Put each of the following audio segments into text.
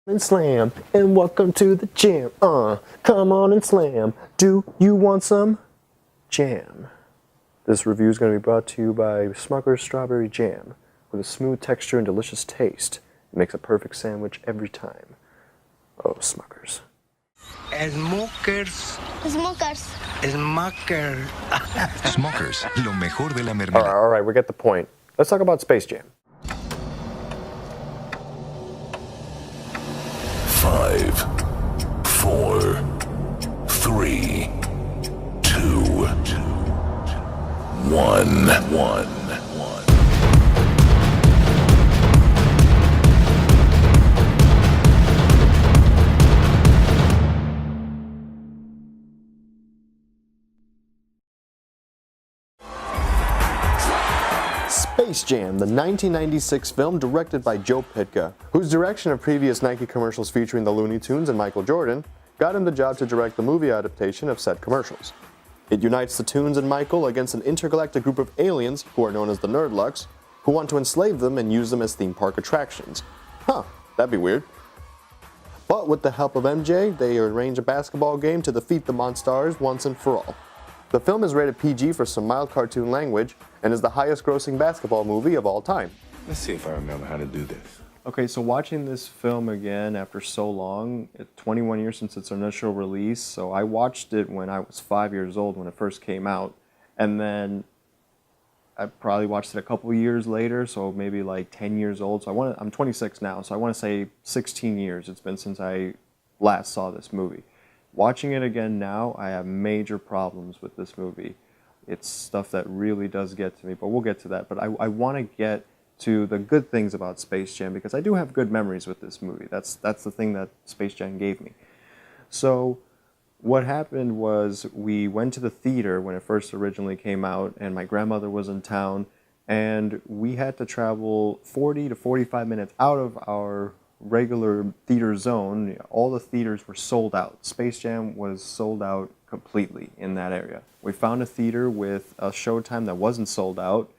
And slam, and welcome to the jam. Come on and slam. Do you want some jam? This review is going to be brought to you by Smucker's Strawberry Jam. With a smooth texture and delicious taste, it makes a perfect sandwich every time. Oh, Smucker's. Smokers. Smokers. Smucker. Smuckers, lo mejor de la mermelada. All right, we get the point. Let's talk about Space Jam. 5, 4, 3, 2, 1. Space Jam, the 1996 film directed by Joe Pytka, whose direction of previous Nike commercials featuring the Looney Tunes and Michael Jordan got him the job to direct the movie adaptation of said commercials. It unites the Tunes and Michael against an intergalactic group of aliens, who are known as the Nerdlucks, who want to enslave them and use them as theme park attractions. That'd be weird. But with the help of MJ, they arrange a basketball game to defeat the Monstars once and for all. The film is rated PG for some mild cartoon language and is the highest grossing basketball movie of all time. Let's see if I remember how to do this. Okay, so watching this film again after so long, 21 years since its initial release, so I watched it when I was 5 years old when it first came out, and then I probably watched it a couple years later, so maybe like 10 years old. So I'm 26 now, so I want to say 16 years it's been since I last saw this movie. Watching it again now, I have major problems with this movie. It's stuff that really does get to me, but we'll get to that. But I want to get to the good things about Space Jam because I do have good memories with this movie. That's the thing that Space Jam gave me. So what happened was we went to the theater when it first originally came out, and my grandmother was in town, and we had to travel 40 to 45 minutes out of our regular theater zone. All the theaters were sold out. Space Jam was sold out completely in that area. We found a theater with a showtime that wasn't sold out,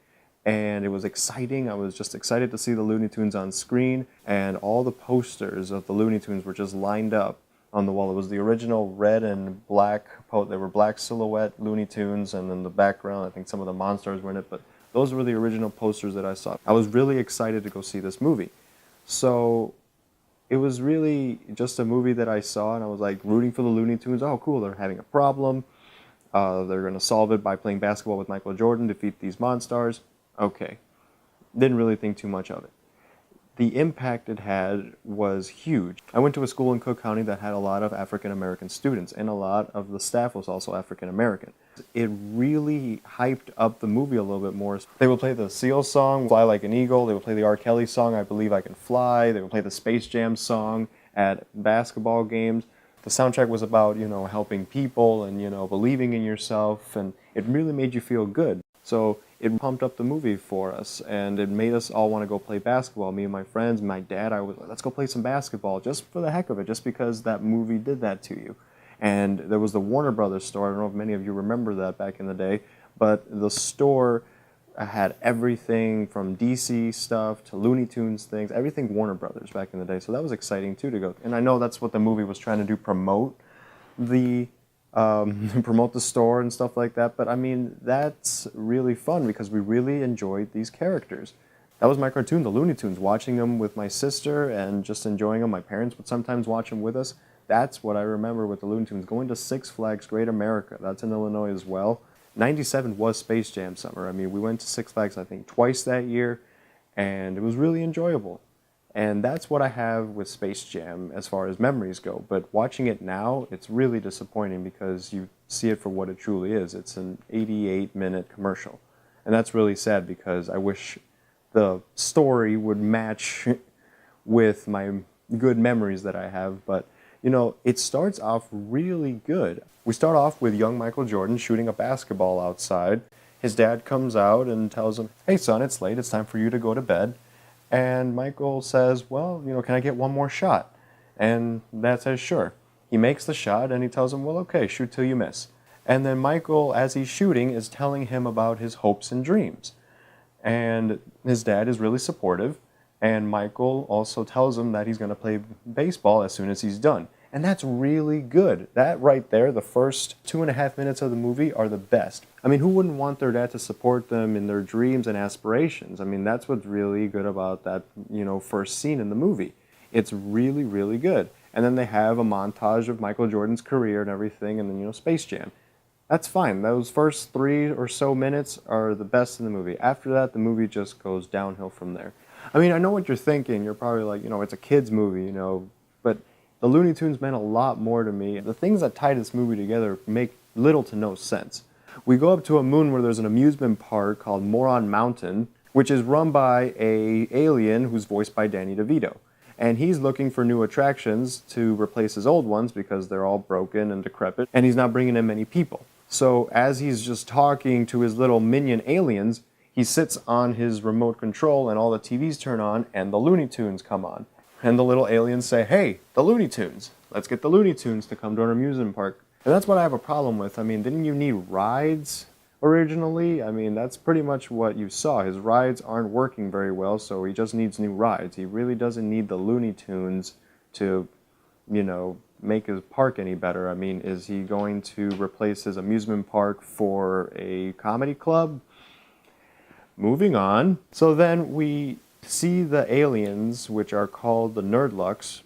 and it was exciting. I was just excited to see the Looney Tunes on screen, and all the posters of the Looney Tunes were just lined up on the wall. It was the original red and black, they were black silhouette Looney Tunes, and then the background, I think some of the Monstars were in it, but those were the original posters that I saw. I was really excited to go see this movie. So it was really just a movie that I saw, and I was like rooting for the Looney Tunes. Oh, cool, they're having a problem. They're going to solve it by playing basketball with Michael Jordan, defeat these Monstars. Okay. Didn't really think too much of it. The impact it had was huge. I went to a school in Cook County that had a lot of African American students, and a lot of the staff was also African American. It really hyped up the movie a little bit more. They would play the Seal song, Fly Like an Eagle. They would play the R. Kelly song, I Believe I Can Fly. They would play the Space Jam song at basketball games. The soundtrack was about, helping people and, believing in yourself, and it really made you feel good. So it pumped up the movie for us, and it made us all want to go play basketball. Me and my friends, my dad, I was like, let's go play some basketball just for the heck of it, just because that movie did that to you. And there was the Warner Brothers store. I don't know if many of you remember that back in the day, but the store had everything from DC stuff to Looney Tunes things, everything Warner Brothers back in the day. So that was exciting too to go. And I know that's what the movie was trying to do, promote the store and stuff like that. But I mean, that's really fun because we really enjoyed these characters. That was my cartoon, the Looney Tunes, watching them with my sister and just enjoying them. My parents would sometimes watch them with us. That's what I remember with the Looney Tunes. Going to Six Flags Great America, that's in Illinois as well. 97 was Space Jam summer. I mean, we went to Six Flags, I think, twice that year, and it was really enjoyable. And that's what I have with Space Jam as far as memories go. But watching it now, it's really disappointing because you see it for what it truly is. It's an 88-minute commercial. And that's really sad because I wish the story would match with my good memories that I have. But it starts off really good. We start off with young Michael Jordan shooting a basketball outside. His dad comes out and tells him, hey son, it's late, it's time for you to go to bed. And Michael says, well, can I get one more shot? And Dad says, sure. He makes the shot and he tells him, well, okay, shoot till you miss. And then Michael, as he's shooting, is telling him about his hopes and dreams. And his dad is really supportive. And Michael also tells him that he's going to play baseball as soon as he's done. And that's really good. That right there, the first 2.5 minutes of the movie are the best. I mean, who wouldn't want their dad to support them in their dreams and aspirations? I mean, that's what's really good about that, first scene in the movie. It's really, really good. And then they have a montage of Michael Jordan's career and everything, and then, Space Jam. That's fine. Those first 3 or so minutes are the best in the movie. After that, the movie just goes downhill from there. I mean, I know what you're thinking. You're probably like, it's a kid's movie, but the Looney Tunes meant a lot more to me. The things that tie this movie together make little to no sense. We go up to a moon where there's an amusement park called Moron Mountain, which is run by an alien who's voiced by Danny DeVito. And he's looking for new attractions to replace his old ones because they're all broken and decrepit, and he's not bringing in many people. So as he's just talking to his little minion aliens, he sits on his remote control and all the TVs turn on and the Looney Tunes come on. And the little aliens say, hey, the Looney Tunes. Let's get the Looney Tunes to come to our amusement park. And that's what I have a problem with. I mean, didn't you need rides originally? I mean, that's pretty much what you saw. His rides aren't working very well, so he just needs new rides. He really doesn't need the Looney Tunes to, make his park any better. I mean, is he going to replace his amusement park for a comedy club? Moving on. So then we see the aliens, which are called the Nerdlucks.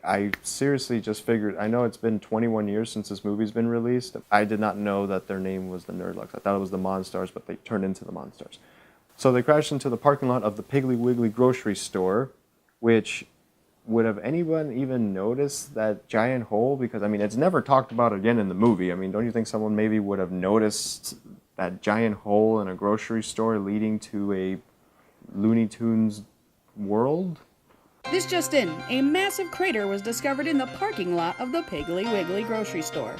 I seriously just figured, I know it's been 21 years since this movie's been released. I did not know that their name was the Nerdlucks. I thought it was the Monstars, but they turned into the Monstars. So they crashed into the parking lot of the Piggly Wiggly grocery store, which would have anyone even noticed that giant hole? Because, I mean, it's never talked about again in the movie. I mean, don't you think someone maybe would have noticed that giant hole in a grocery store leading to a Looney Tunes world? This just in, a massive crater was discovered in the parking lot of the Piggly Wiggly grocery store.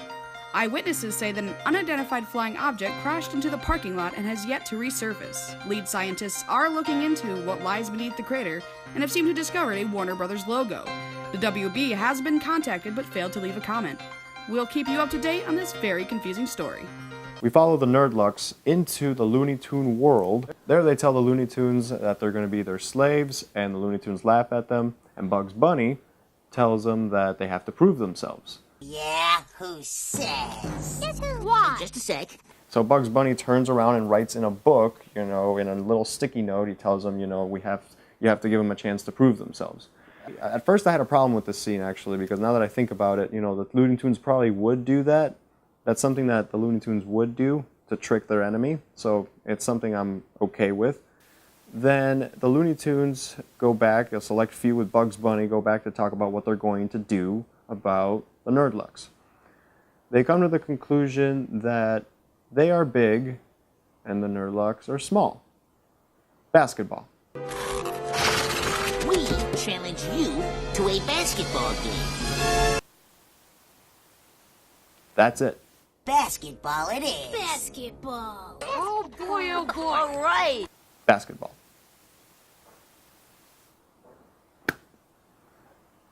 Eyewitnesses say that an unidentified flying object crashed into the parking lot and has yet to resurface. Lead scientists are looking into what lies beneath the crater and have seemed to discover a Warner Brothers logo. The WB has been contacted but failed to leave a comment. We'll keep you up to date on this very confusing story. We follow the Nerdlucks into the Looney Tune world. There they tell the Looney Tunes that they're going to be their slaves, and the Looney Tunes laugh at them, and Bugs Bunny tells them that they have to prove themselves. Yeah, who says? Guess who? Why? Just a sec. So Bugs Bunny turns around and writes in a book, in a little sticky note, he tells them, you have to give them a chance to prove themselves. At first I had a problem with this scene, actually, because now that I think about it, the Looney Tunes probably would do that. That's something that the Looney Tunes would do to trick their enemy, so it's something I'm okay with. Then the Looney Tunes go back, a select few with Bugs Bunny, go back to talk about what they're going to do about the Nerdlucks. They come to the conclusion that they are big and the Nerdlucks are small. Basketball. We challenge you to a basketball game. That's it. Basketball it is. Basketball. Oh boy, oh boy. All right. Basketball.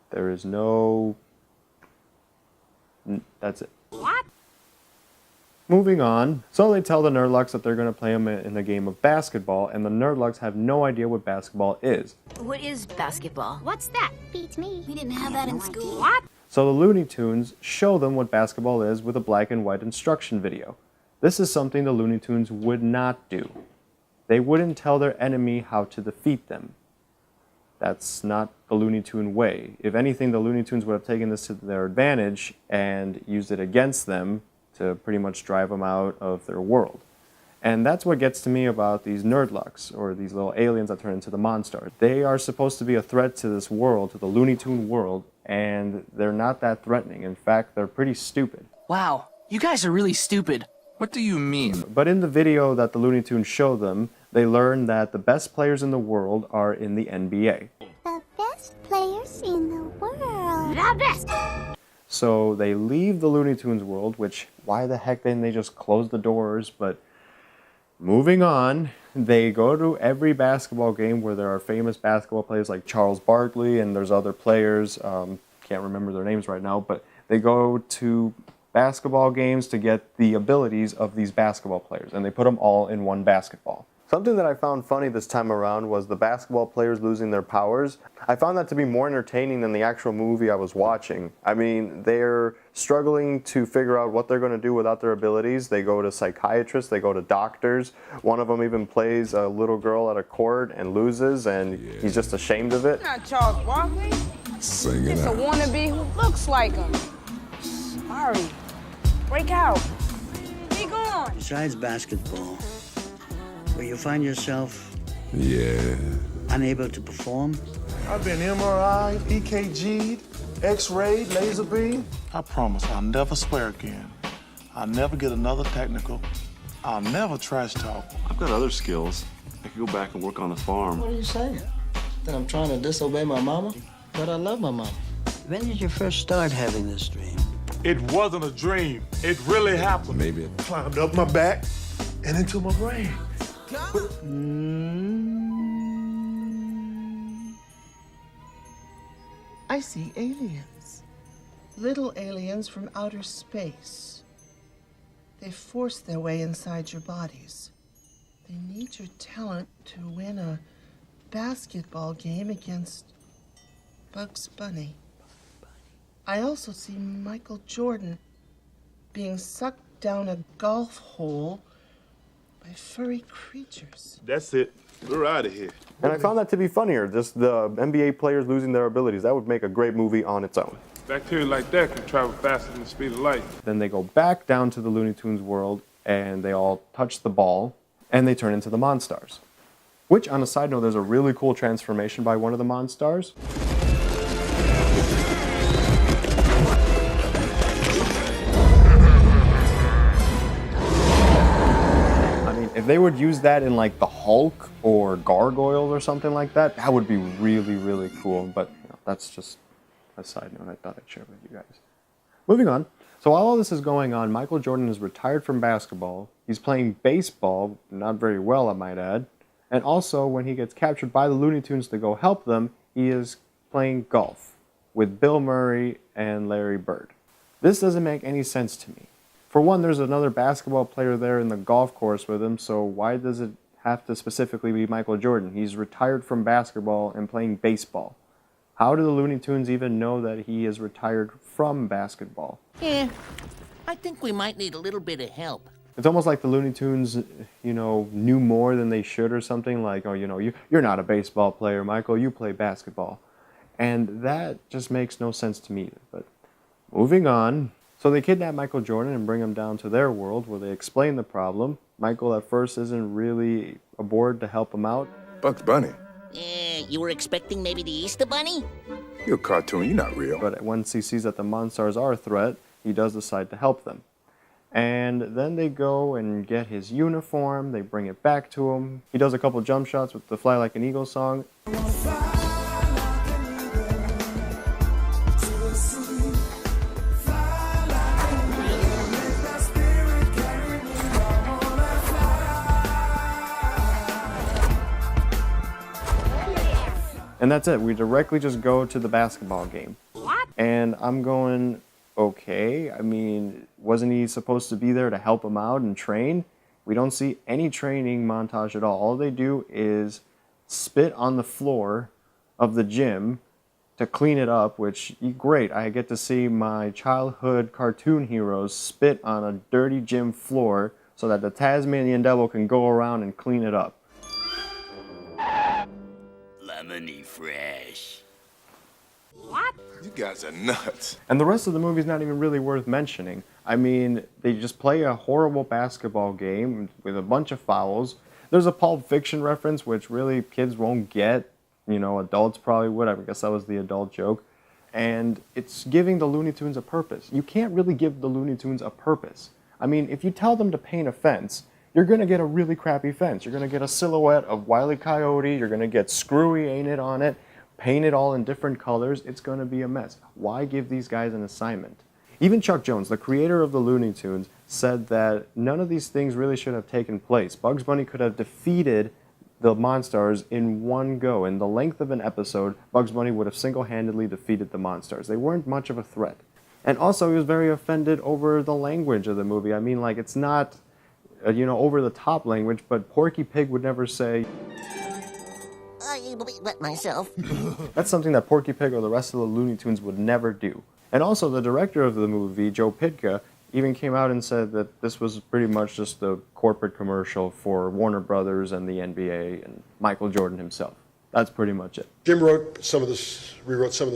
There is no... That's it. What? Moving on. So they tell the Nerdlucks that they're going to play them in a game of basketball, and the Nerdlucks have no idea what basketball is. What is basketball? What's that? Beats me. We didn't have that in school. What? So the Looney Tunes show them what basketball is with a black and white instruction video. This is something the Looney Tunes would not do. They wouldn't tell their enemy how to defeat them. That's not the Looney Tune way. If anything, the Looney Tunes would have taken this to their advantage and used it against them to pretty much drive them out of their world. And that's what gets to me about these Nerdlucks, or these little aliens that turn into the Monstars. They are supposed to be a threat to this world, to the Looney Tune world, and they're not that threatening. In fact, they're pretty stupid. Wow, you guys are really stupid. What do you mean? But in the video that the Looney Tunes show them, they learn that the best players in the world are in the NBA. The best players in the world. The best. So they leave the Looney Tunes world, which, why the heck didn't they just close the doors? But moving on, they go to every basketball game where there are famous basketball players like Charles Barkley, and there's other players, can't remember their names right now, but they go to basketball games to get the abilities of these basketball players, and they put them all in one basketball. Something that I found funny this time around was the basketball players losing their powers. I found that to be more entertaining than the actual movie I was watching. I mean, they're struggling to figure out what they're going to do without their abilities. They go to psychiatrists, they go to doctors. One of them even plays a little girl at a court and loses, and he's just ashamed of it. Not Charles Barkley. Sing it It's a out. wannabe who looks like him. Sorry. Break out. Be gone. Besides basketball, where you find yourself Yeah. unable to perform, I've been MRI, EKG'd, X-rayed, laser beam. I promise I'll never swear again. I'll never get another technical. I'll never trash talk. I've got other skills. I could go back and work on the farm. what are you saying? That I'm trying to disobey my mama? But I love my mama. When did you first start having this dream? It wasn't a dream. It really happened. Maybe. Climbed up my back and into my brain. I see aliens. Little aliens from outer space. They force their way inside your bodies. They need your talent to win a basketball game against Bugs Bunny. I also see Michael Jordan being sucked down a golf hole by furry creatures. That's it. We're out of here. And I found that to be funnier, just the NBA players losing their abilities. That would make a great movie on its own. Bacteria like that can travel faster than the speed of light. Then they go back down to the Looney Tunes world, and they all touch the ball, and they turn into the Monstars. Which, on a side note, there's a really cool transformation by one of the Monstars. If they would use that in like the Hulk or Gargoyles or something like that, that would be really, really cool. But that's just a side note I thought I'd share with you guys. Moving on. So while all this is going on, Michael Jordan is retired from basketball. He's playing baseball, not very well, I might add. And also, when he gets captured by the Looney Tunes to go help them, he is playing golf with Bill Murray and Larry Bird. This doesn't make any sense to me. For one, there's another basketball player there in the golf course with him, so why does it have to specifically be Michael Jordan? He's retired from basketball and playing baseball. How do the Looney Tunes even know that he is retired from basketball? Yeah, I think we might need a little bit of help. It's almost like the Looney Tunes, knew more than they should or something, like, you're not a baseball player, Michael, you play basketball. And that just makes no sense to me either. But moving on. So they kidnap Michael Jordan and bring him down to their world where they explain the problem. Michael at first isn't really aboard to help him out. Bugs Bunny. You were expecting maybe the Easter Bunny? You're a cartoon. You're not real. But once he sees that the Monstars are a threat, he does decide to help them. And then they go and get his uniform. They bring it back to him. He does a couple jump shots with the Fly Like an Eagle song. And that's it. We directly just go to the basketball game. What? And I'm going, okay. I mean, wasn't he supposed to be there to help him out and train? We don't see any training montage at all. All they do is spit on the floor of the gym to clean it up, which, great. I get to see my childhood cartoon heroes spit on a dirty gym floor so that the Tasmanian Devil can go around and clean it up. Lemony fresh. What? You guys are nuts. And the rest of the movie's not even really worth mentioning. I mean, they just play a horrible basketball game with a bunch of fouls. There's a Pulp Fiction reference, which really kids won't get. Adults probably would. I guess that was the adult joke. And it's giving the Looney Tunes a purpose. You can't really give the Looney Tunes a purpose. I mean, if you tell them to paint a fence, you're going to get a really crappy fence. You're going to get a silhouette of Wile E. Coyote. You're going to get Screwy Ain't It on it. Paint it all in different colors. It's going to be a mess. Why give these guys an assignment? Even Chuck Jones, the creator of the Looney Tunes, said that none of these things really should have taken place. Bugs Bunny could have defeated the Monstars in one go. In the length of an episode, Bugs Bunny would have single-handedly defeated the Monstars. They weren't much of a threat. And also, he was very offended over the language of the movie. I mean, it's not over the top language, but Porky Pig would never say. I wet myself. That's something that Porky Pig or the rest of the Looney Tunes would never do. And also, the director of the movie, Joe Pytka, even came out and said that this was pretty much just a corporate commercial for Warner Brothers and the NBA and Michael Jordan himself. That's pretty much it. Jim rewrote some of the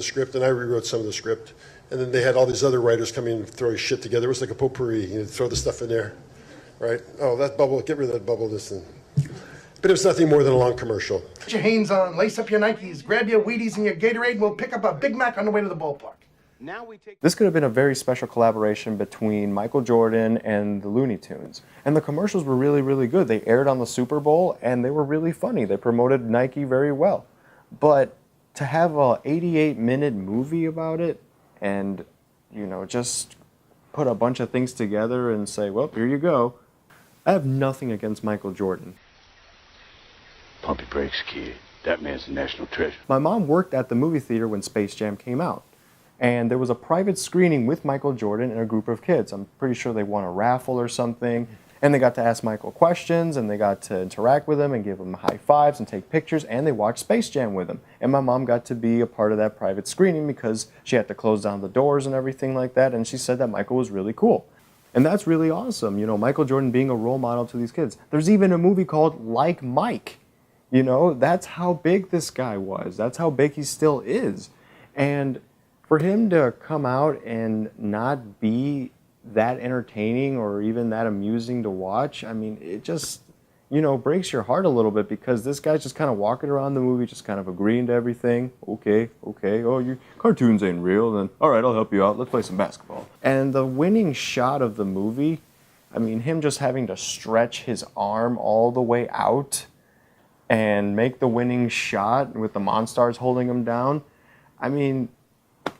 script, and I rewrote some of the script. And then they had all these other writers come in and throw his shit together. It was like a potpourri. Throw the stuff in there, right? Oh, that bubble, get rid of that bubble, this thing. But it was nothing more than a long commercial. Put your Hanes on, lace up your Nikes, grab your Wheaties and your Gatorade, and we'll pick up a Big Mac on the way to the ballpark. This could have been a very special collaboration between Michael Jordan and the Looney Tunes. And the commercials were really, really good. They aired on the Super Bowl, and they were really funny. They promoted Nike very well. But to have a 88-minute movie about it and, just put a bunch of things together and say, well, here you go. I have nothing against Michael Jordan. Pump your brakes, kid. That man's a national treasure. My mom worked at the movie theater when Space Jam came out. And there was a private screening with Michael Jordan and a group of kids. I'm pretty sure they won a raffle or something. And they got to ask Michael questions, and they got to interact with him and give him high fives and take pictures, and they watched Space Jam with him. And my mom got to be a part of that private screening because she had to close down the doors and everything like that, and she said that Michael was really cool. And that's really awesome, Michael Jordan being a role model to these kids. There's even a movie called Like Mike. That's how big this guy was. That's how big he still is. And for him to come out and not be that entertaining or even that amusing to watch, it just, breaks your heart a little bit because this guy's just kind of walking around the movie, just kind of agreeing to everything. Okay, oh, your cartoons ain't real, then all right, I'll help you out. Let's play some basketball. And the winning shot of the movie, him just having to stretch his arm all the way out and make the winning shot with the Monstars holding him down.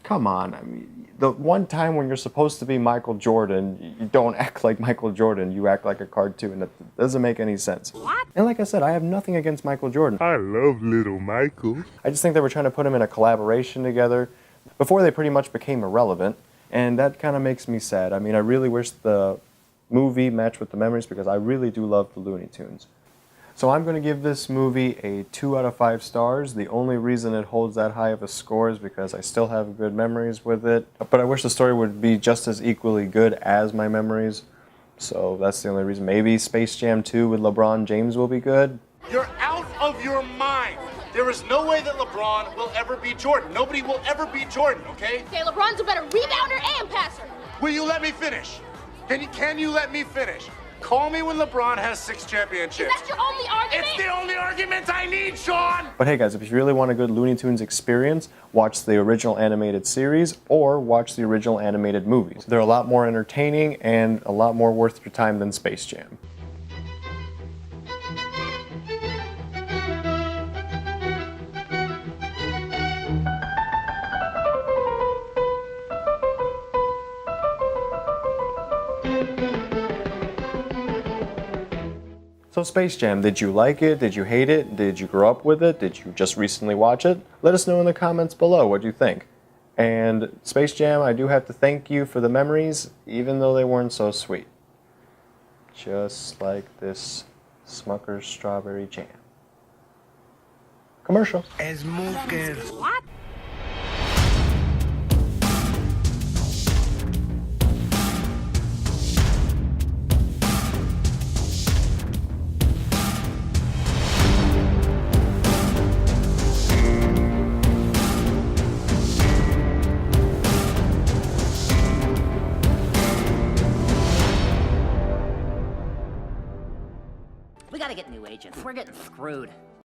Come on. The one time when you're supposed to be Michael Jordan, you don't act like Michael Jordan. You act like a cartoon. It doesn't make any sense. What? And like I said, I have nothing against Michael Jordan. I love little Michael. I just think they were trying to put him in a collaboration together before they pretty much became irrelevant. And that kind of makes me sad. I really wish the movie matched with the memories because I really do love the Looney Tunes. So I'm going to give this movie a 2 out of 5 stars. The only reason it holds that high of a score is because I still have good memories with it. But I wish the story would be just as equally good as my memories. So that's the only reason. Maybe Space Jam 2 with LeBron James will be good. You're out of your mind. There is no way that LeBron will ever be Jordan. Nobody will ever be Jordan, okay? Okay, LeBron's a better rebounder and passer. Will you let me finish? Can you let me finish? Call me when LeBron has 6 championships. That's your only argument? It's the only argument I need, Sean! But hey guys, if you really want a good Looney Tunes experience, watch the original animated series or watch the original animated movies. They're a lot more entertaining and a lot more worth your time than Space Jam. So Space Jam, did you like it? Did you hate it? Did you grow up with it? Did you just recently watch it? Let us know in the comments below what you think. And Space Jam, I do have to thank you for the memories, even though they weren't so sweet. Just like this Smucker's Strawberry Jam. Commercial. What? We gotta get new agents. We're getting screwed.